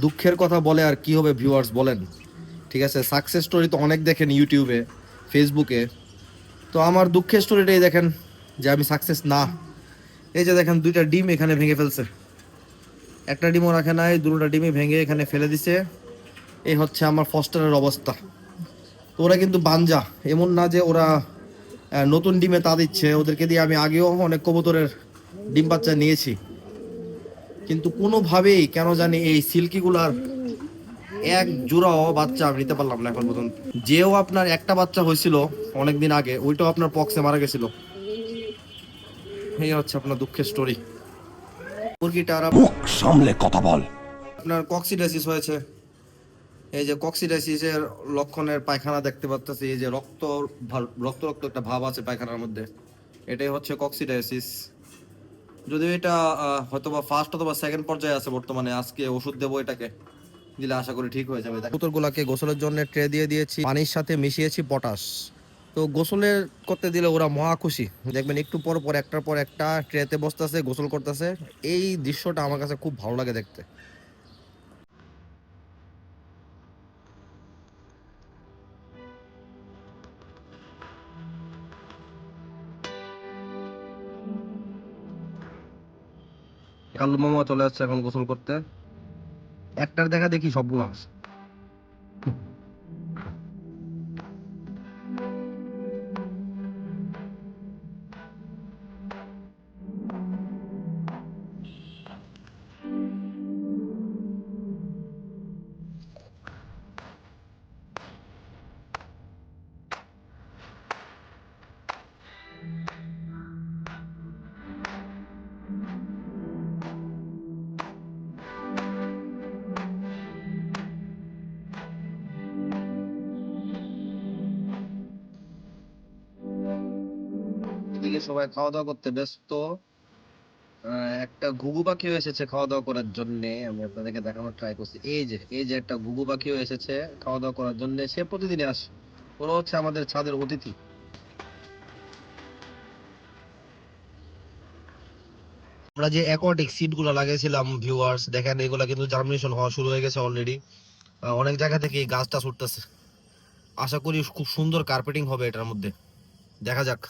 দুঃখের কথা বলে আর কি হবে ভিউয়ার্স বলেন? ঠিক আছে, সাকসেস স্টোরি তো অনেক দেখেন ইউটিউবে, ফেসবুকে। তো আমার দুঃখের স্টোরিটাই দেখেন যে আমি সাকসেস না। এই যে দেখেন দুইটা ডিম এখানে ভেঙে ফেলছে, একটা ডিমও রাখে নাই, দুটোটা ডিমই ভেঙে এখানে ফেলে দিছে। এই হচ্ছে আমার ফস্টারের অবস্থা। তো ওরা কিন্তু বানজা, এমন না যে ওরা নতুন ডিমে তা দিচ্ছে, ওদেরকে দিয়ে আমি আগেও অনেক কবুতরের ডিম বাচ্চা নিয়েছি, কিন্তু কোনোভাবেই কেন জানি এই সিল্কিগুলার এক জোড়াও বাচ্চা আমি নিতে পারলাম না এখন পর্যন্ত। যেও আপনার একটা বাচ্চা হয়েছিল অনেকদিন আগে, ওইটাও আপনার পক্সে মারা গেছিল। এই হচ্ছে আপনার দুঃখের স্টোরি। মুরগিটার মুখ সামলে কথা বল। আপনার কক্সিডাইসিস হয়েছে। এই যে কক্সিডাইসিসের লক্ষণের পায়খানা দেখতে পাচ্ছি, এই যে রক্ত রক্ত রক্ত একটা ভাব আছে পায়খানার মধ্যে, এটাই হচ্ছে কক্সিডাইসিস। যদিও এটা হয়তোবা ফার্স্ট অথবা সেকেন্ড পর্যায়ে আছে বর্তমানে। আজকে ওষুধ দেবো এটাকে, দিলে আশা করি ঠিক হয়ে যাবে। কবুতরগুলোকে গোসলের জন্য ট্রে দিয়ে দিয়েছি, পানির সাথে মিশিয়েছি পটাশ। তো গোসলের করতে দিলে ওরা মহা খুশি, দেখবেন একটু পর পর একটার পর একটা ট্রেতে বসতেছে, গোসল করতেছে। এই দৃশ্যটা আমার কাছে খুব ভালো লাগে দেখতে। কাল্লু মামা চলে যাচ্ছে এখন গোসল করতে, একটার দেখা দেখি সবগুলো আছে। এদিকে সবাই খাওয়া দাওয়া করতে ব্যস্ত। একটা ঘুঘু পাখিও এসেছে খাওয়া দাওয়া করার জন্য, আমি আপনাদেরকে দেখানোর ট্রাই করছি। এই যে একটা ঘুঘু পাখিও এসেছে খাওয়া দাওয়া করার জন্য, সে প্রতিদিনই আসে। ওরা হচ্ছে আমাদের ছাদের অতিথি। আমরা যে অ্যাকোয়াটিক সিড গুলো লাগিয়েছিলাম ভিউয়ার্স, দেখেন এগুলা কিন্তু জার্মিনেশন হওয়া শুরু হয়ে গেছে অলরেডি। অনেক জায়গা থেকে এই গাছটা ছুটতেছে। আশা করি খুব সুন্দর কার্পেটিং হবে এটার মধ্যে, দেখা যাক।